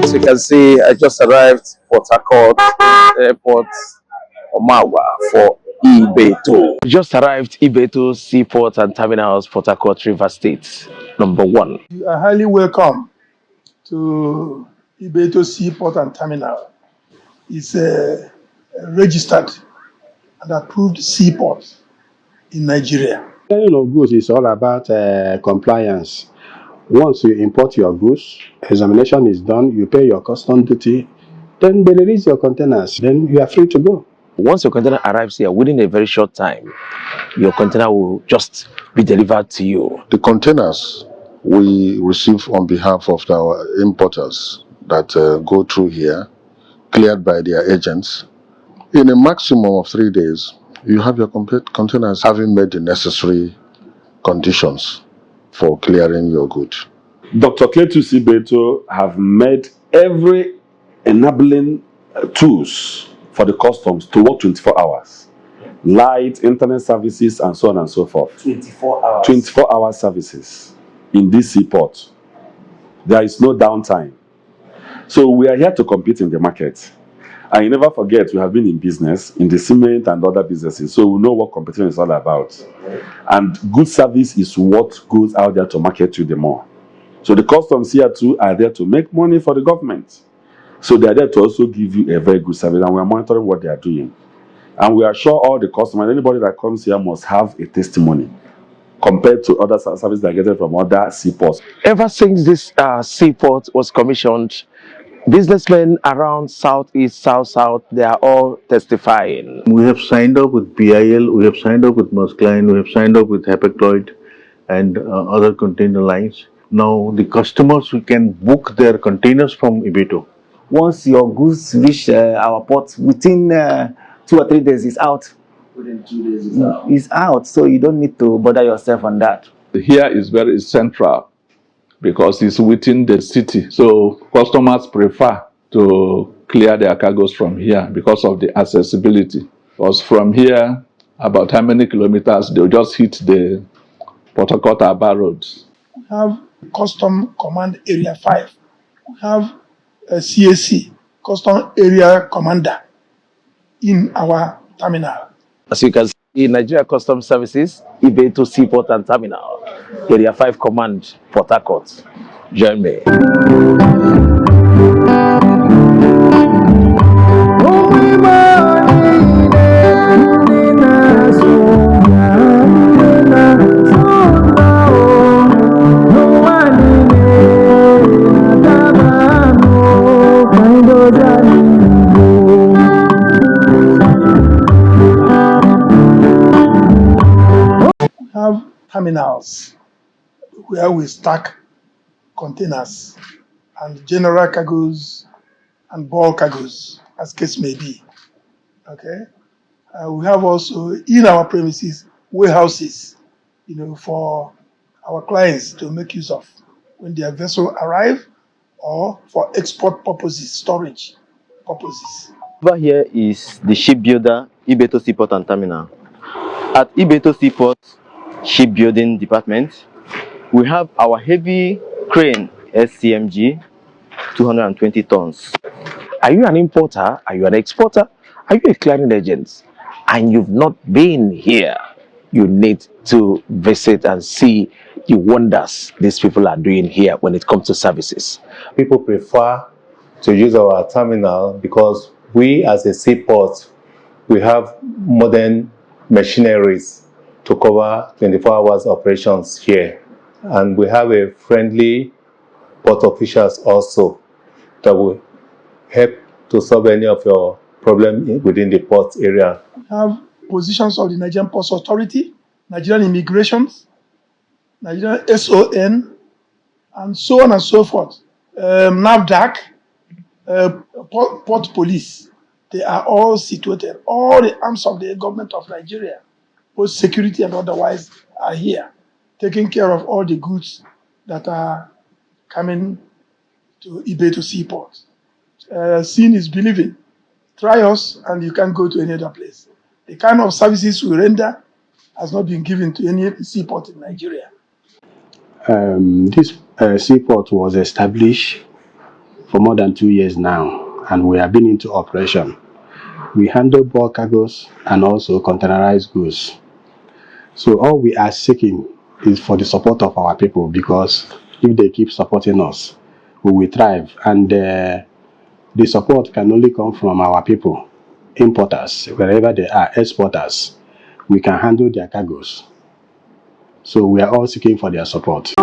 As you can see, I just arrived Port Harcourt Airport, Omawa for Ibeto. Just arrived Ibeto Seaport and Terminals, Port Harcourt, River State, number 1. You are highly welcome to Ibeto Seaport and Terminal. It's a registered and approved seaport in Nigeria. Selling of goods is all about compliance. Once you import your goods, examination is done, you pay your custom duty, then they release your containers, then you are free to go. Once your container arrives here, within a very short time, your container will just be delivered to you. The containers we receive on behalf of our importers that go through here, cleared by their agents, in a maximum of 3 days, you have your complete containers having made the necessary conditions for clearing your goods. Dr. Cletus Ibeto have made every enabling tools for the customs to work 24 hours. Light, internet services, and so on and so forth. 24 hours. 24-hour services in this seaport. There is no downtime. So we are here to compete in the market. And you never forget, we have been in business, in the cement and other businesses, so we know what competition is all about. And good service is what goes out there to market you the more. So the customs here too are there to make money for the government. So they are there to also give you a very good service, and we are monitoring what they are doing. And we assure all the customers, anybody that comes here must have a testimony compared to other services that are getting from other seaports. Ever since this seaport was commissioned, businessmen around Southeast, South, they are all testifying. We have signed up with PIL, we have signed up with Muscline, we have signed up with Harcourt and other container lines. Now the customers who can book their containers from Ibeto. Once your goods reach our port, within 2 or 3 days it's out. Within 2 days it's out. It's out, so you don't need to bother yourself on that. Here is very central because it's within the city. So customers prefer to clear their cargoes from here because of the accessibility. Because from here, about how many kilometers, they'll just hit the Port Harcourt Aba roads. We have Custom Command Area 5. We have a CAC, Custom Area Commander, in our terminal. As you can see, Nigeria Customs Services, Ibeto Seaport and Terminal, Area 5 Command, Port Harcourt. Join me. Terminals where we stack containers and general cargoes and bulk cargoes, as case may be. Okay, we have also in our premises warehouses, for our clients to make use of when their vessel arrive or for export purposes, storage purposes. Over here is the shipbuilder Ibeto Seaport and Terminal. At Ibeto Seaport Shipbuilding Department, we have our heavy crane SCMG, 220 tons. Are you an importer? Are you an exporter? Are you a clearing agent? And you've not been here? You need to visit and see the wonders these people are doing here when it comes to services. People prefer to use our terminal because we as a seaport, we have modern machineries to cover 24 hours operations here. And we have a friendly port officials also that will help to solve any of your problem within the port area. We have positions of the Nigerian Ports Authority, Nigerian Immigration, Nigerian SON, and so on and so forth. NAVDAC, Port Police, they are all situated. All the arms of the government of Nigeria, both security and otherwise, are here, taking care of all the goods that are coming to Ibeto Seaport. Seeing is believing. Try us and you can't go to any other place. The kind of services we render has not been given to any seaport in Nigeria. This seaport was established for more than 2 years now, and we have been into operation. We handle bulk cargoes and also containerized goods. So all we are seeking is for the support of our people, because if they keep supporting us, we will thrive. And the support can only come from our people, importers, wherever they are, exporters. We can handle their cargoes. So we are all seeking for their support.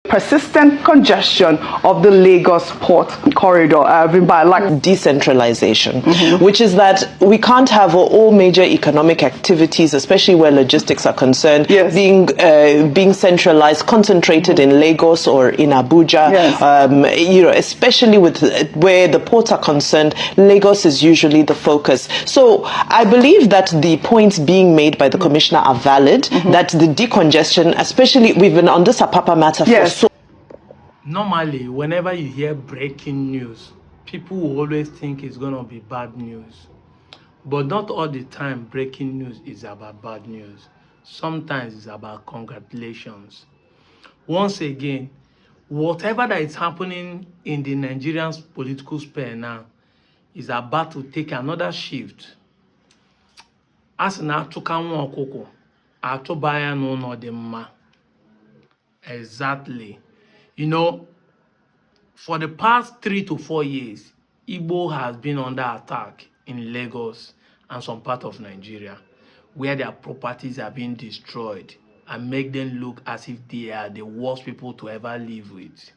Persistent congestion of the Lagos port corridor, like decentralization, which is that we can't have all major economic activities, especially where logistics are concerned, being centralized, concentrated in Lagos or in Abuja. Especially with where the ports are concerned, Lagos is usually the focus. So I believe that the points being made by the commissioner are valid, that the decongestion, especially we've been on this Apapa matter for so. Normally, whenever you hear breaking news, people will always think it's going to be bad news. But not all the time breaking news is about bad news. Sometimes it's about congratulations. Once again, whatever that is happening in the Nigerian political sphere now is about to take another shift. As na tukanwa okoko, atubaya no no demma. Exactly. You know, for the past 3 to 4 years, Igbo has been under attack in Lagos and some part of Nigeria, where their properties are being destroyed and make them look as if they are the worst people to ever live with.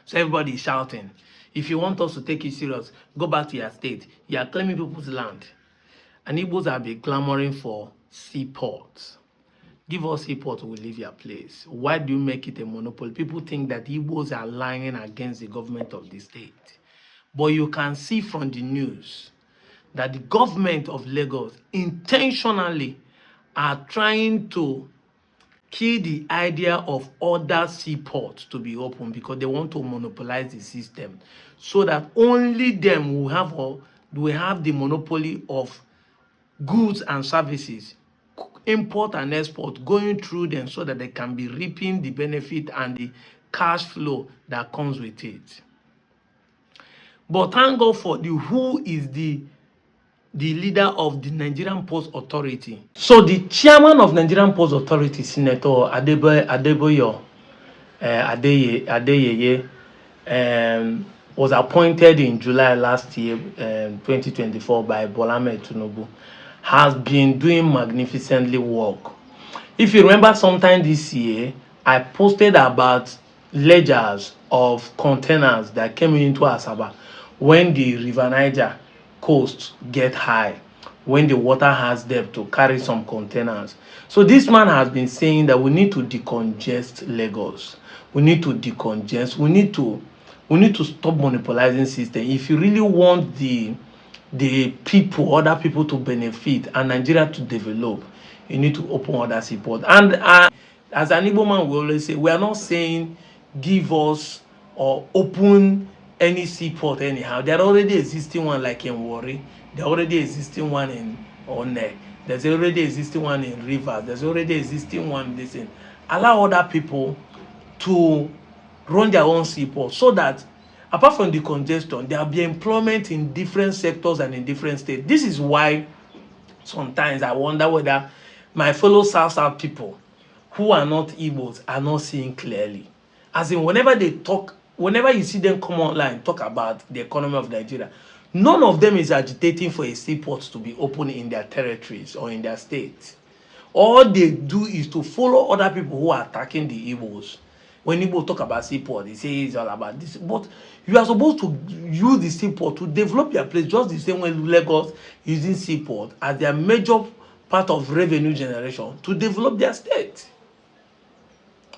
So everybody is shouting, if you want us to take you serious, go back to your state. You are claiming people's land. And Igbos have been clamoring for SeaPorts. Give us SeaPorts, we'll leave your place. Why do you make it a monopoly? People think that Igbos are lying against the government of the state. But you can see from the news that the government of Lagos intentionally are trying to kill the idea of other seaports to be open, because they want to monopolize the system so that only them will have the monopoly of goods and services, import and export, going through them so that they can be reaping the benefit and the cash flow that comes with it. But thank God for who is the leader of the Nigerian Ports Authority. So the chairman of Nigerian Ports Authority, Senator Adeboyo Adeyeye, was appointed in July last year, 2024, by Bola Ahmed Tinubu, has been doing magnificently work. If you remember, sometime this year, I posted about ledgers of containers that came into Asaba when the River Niger coast get high, when the water has depth to carry some containers. So this man has been saying that we need to decongest Lagos. We need to decongest. We need to stop monopolizing system. If you really want the people, other people to benefit and Nigeria to develop, you need to open other seaports. And as an Igbo man, we always say, we are not saying give us or open any seaport anyhow. There are already existing one like in Warri. There are already existing one in One. There's already existing one in Rivers. There's already existing one in this. Allow other people to run their own seaport so that apart from the congestion, there will be employment in different sectors and in different states. This is why sometimes I wonder whether my fellow South people who are not Igbos are not seeing clearly. As in, whenever you see them come online talk about the economy of Nigeria, none of them is agitating for a seaport to be open in their territories or in their states. All they do is to follow other people who are attacking the Igbos. When Igbo talk about seaport, they say it's all about this. But you are supposed to use the seaport to develop your place, just the same way Lagos using seaport as their major part of revenue generation to develop their state.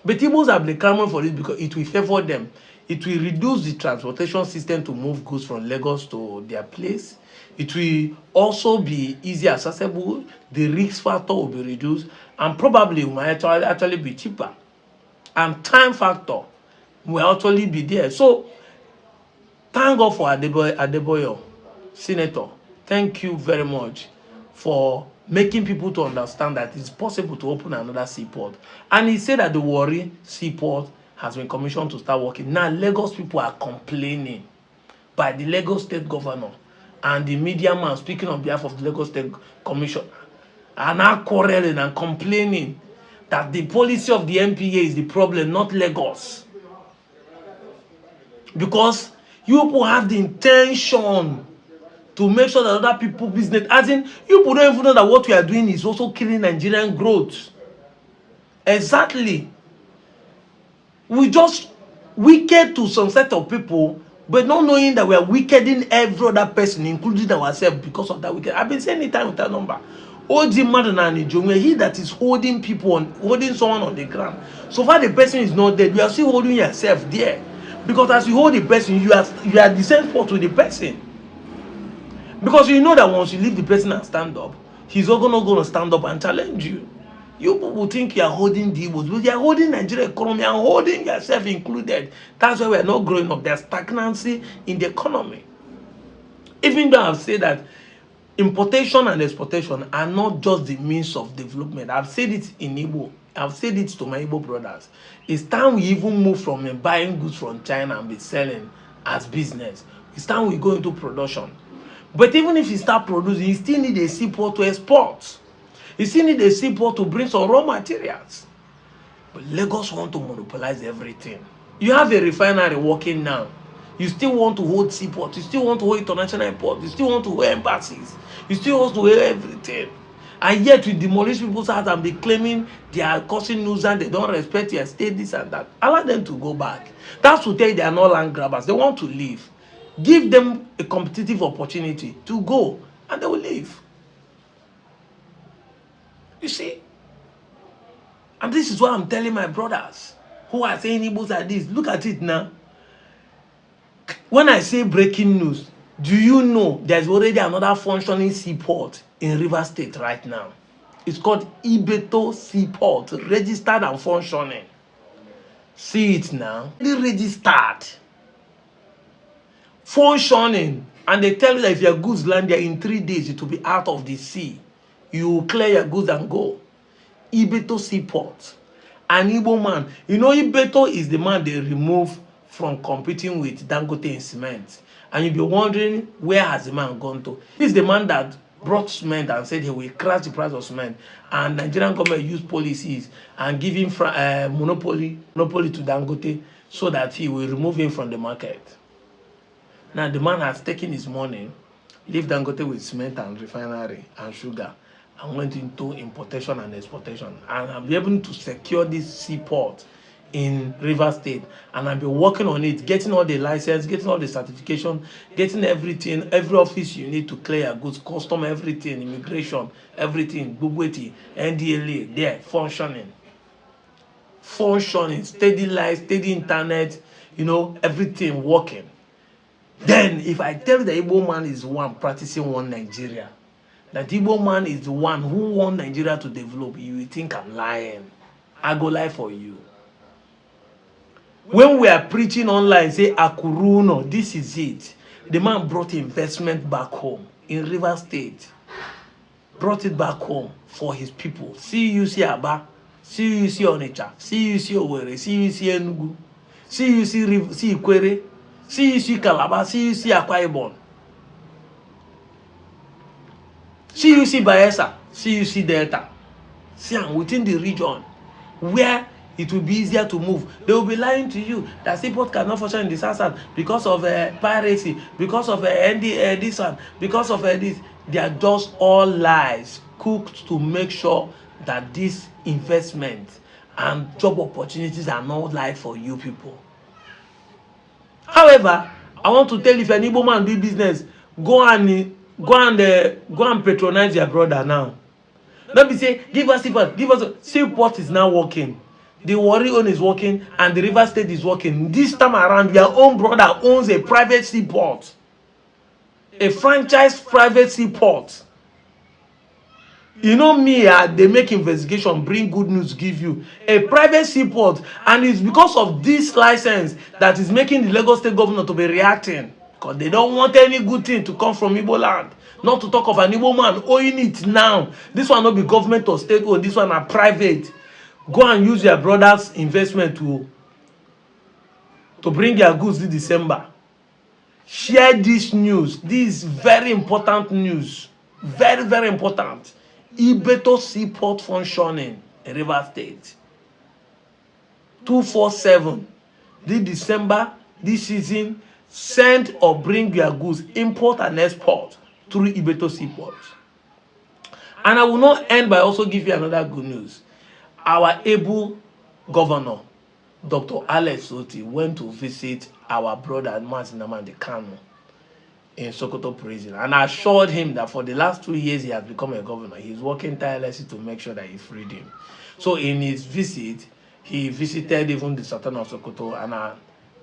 But Igbos have been clamoring for this because it will favor them. It will reduce the transportation system to move goods from Lagos to their place. It will also be easier accessible. The risk factor will be reduced, and probably might actually be cheaper. And time factor will actually be there. So thank God for Adeboyo, Senator. Thank you very much for making people to understand that it's possible to open another seaport. And he said that the Warri seaport has been commissioned to start working. Now Lagos people are complaining by the Lagos State Governor and the media man speaking on behalf of the Lagos State Commission are now quarreling and complaining that the policy of the MPA is the problem, not Lagos. Because you people have the intention to make sure that other people business, as in, you people don't even know that what we are doing is also killing Nigerian growth. Exactly. We just wicked to some set of people, but not knowing that we are wickeding every other person, including ourselves, because of that wicked. I've been saying it time with that number. He that is holding people on, holding someone on the ground. So far the person is not dead, you are still holding yourself there. Because as you hold the person, you are the same spot with the person. Because you know that once you leave the person and stand up, he's also not going to stand up and challenge you. You people think you are holding the Igbos, but you are holding Nigeria economy and holding yourself included. That's why we are not growing up. There's stagnancy in the economy. Even though I've said that importation and exportation are not just the means of development. I've said it in Igbo. I've said it to my Igbo brothers. It's time we even move from buying goods from China and be selling as business. It's time we go into production. But even if you start producing, you still need a seaport to export. You still need a seaport to bring some raw materials. But Lagos want to monopolize everything. You have a refinery working now. You still want to hold seaports. You still want to hold international airports. You still want to hold embassies. You still want to hold everything. And yet we demolish people's house and be claiming they are causing nuisance, they don't respect your state, this and that. Allow them to go back. That's to tell you they are not land grabbers. They want to leave. Give them a competitive opportunity to go and they will leave. You see? And this is what I'm telling my brothers who are saying Igbos are this. Look at it now. When I say breaking news, do you know there's already another functioning seaport in Rivers State right now? It's called Ibeto Seaport, registered and functioning. See it now. Registered, functioning, and they tell you that if your goods land there in 3 days, it will be out of the sea. You will clear your goods and go. Ibeto Seaport. An Igbo man. You know, Ibeto is the man they remove from competing with Dangote in cement. And you'll be wondering, where has the man gone to? He's the man that brought cement and said he will crash the price of cement. And Nigerian government used policies and give him monopoly to Dangote so that he will remove him from the market. Now the man has taken his money, leave Dangote with cement and refinery and sugar, and went into importation and exportation. And I'll be able to secure this seaport in Rivers State, and I'll be working on it, getting all the license, getting all the certification, getting everything, every office you need to clear your goods, custom, everything, immigration, everything, Bubweti, NDLA, there, functioning, steady light, steady internet, you know, everything working. Then, if I tell you the Igbo man is the one practicing one Nigeria, that Igbo man is the one who want Nigeria to develop, you will think I'm lying. I go lie for you. When we are preaching online, say Akuruno, this is it. The man brought investment back home in Rivers State. Brought it back home for his people. See you see Aba, see you see Onitsha, see you see Owerri, see you see Enugu, see you see Ikwere, see you see Calabar, see you see Akwa Ibom, see you see Bayelsa, see you see Delta. See, within the region where it will be easier to move. They will be lying to you that seaport cannot function in the south because of piracy, because of this one, because of this. They are just all lies cooked to make sure that this investment and job opportunities are not live for you people. However, I want to tell you, if an Igbo man do business, go and patronize your brother now. Let me say, give us seaport. Seaport is now working. The Warri own is working and the River State is working. This time around, your own brother owns a private seaport, a franchise private seaport. You know me, they make investigation, bring good news, give you a private seaport, and it's because of this license that is making the Lagos State governor to be reacting, because they don't want any good thing to come from Igbo land. Not to talk of an Igbo man owning it now. This one not be government or state owned. This one are private. Go and use your brother's investment to bring your goods this December. Share this news. This is very important news. Very, very important. Ibeto Seaport functioning in River State. 247. This December, this season, send or bring your goods, import and export through Ibeto Seaport. And I will not end by also give you another good news. Our able governor, Dr. Alex Oti, went to visit our brother Mazinamandi Kanu in Sokoto prison, and I assured him that for the last 2 years he has become a governor. He's working tirelessly to make sure that he freed him. So in his visit, he visited even the Sultan of Sokoto, and I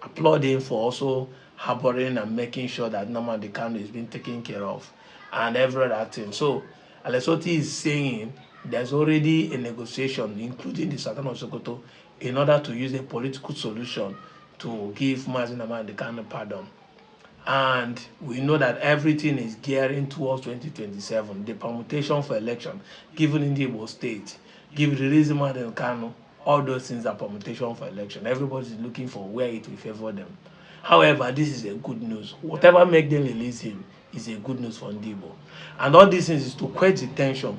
applaud him for also harboring and making sure that Nnamdi Kanu is being taken care of and every other thing. So Alex Oti is saying there's already a negotiation, including the Sultan of Sokoto, in order to use a political solution to give Nnamdi Kanu pardon. And we know that everything is gearing towards 2027. The permutation for election, given in the Igbo state, give releasing Nnamdi Kanu, all those things are permutation for election. Everybody's looking for where it will favor them. However, this is a good news. Whatever make them release him is a good news for Igbo. And all these things is to quench the tension.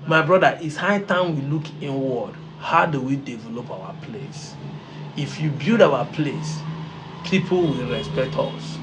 My brother, it's high time we look inward. How do we develop our place? If you build our place, people will respect us.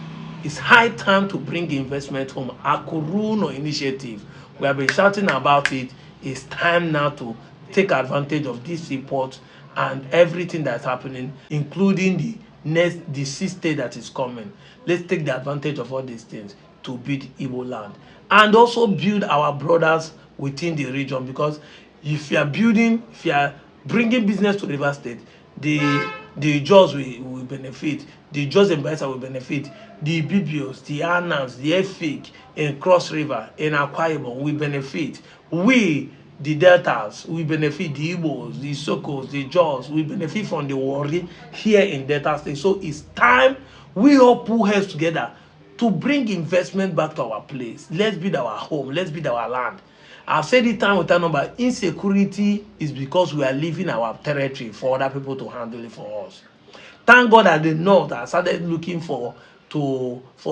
It's high time to bring investment home. Akuruno initiative. We have been shouting about it. It's time now to take advantage of this seaport and everything that's happening, including the sea state that is coming. Let's take the advantage of all these things to build Igbo land and also build our brothers within the region, because if you are bringing business to River State, the Jaws will benefit, the Jaws and Bayelsa will benefit, the BBOs, the Anams, the EFIC in Cross River, in Akwa Ibom will benefit. We, the Deltas, we benefit, the Igbos, the Sokos, the Jaws, we benefit from the Warri here in Delta State. So it's time we all pull heads together to bring investment back to our place. Let's build our home, let's build our land. I've said it time without number, insecurity is because we are leaving our territory for other people to handle it for us. Thank God that the North has started looking for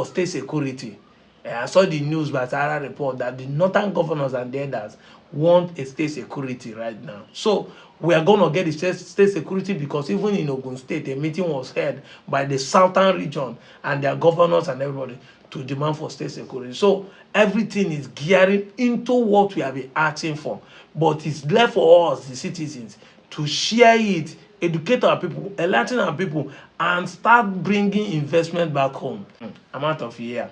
state security. I saw the news by Sarah report that the northern governors and the others want a state security right now. So we are going to get the state security, because even in Ogun State, a meeting was held by the southern region and their governors and everybody to demand for state security. So everything is gearing into what we have been asking for. But it's left for us, the citizens, to share it, educate our people, enlighten our people, and start bringing investment back home. I'm out of here.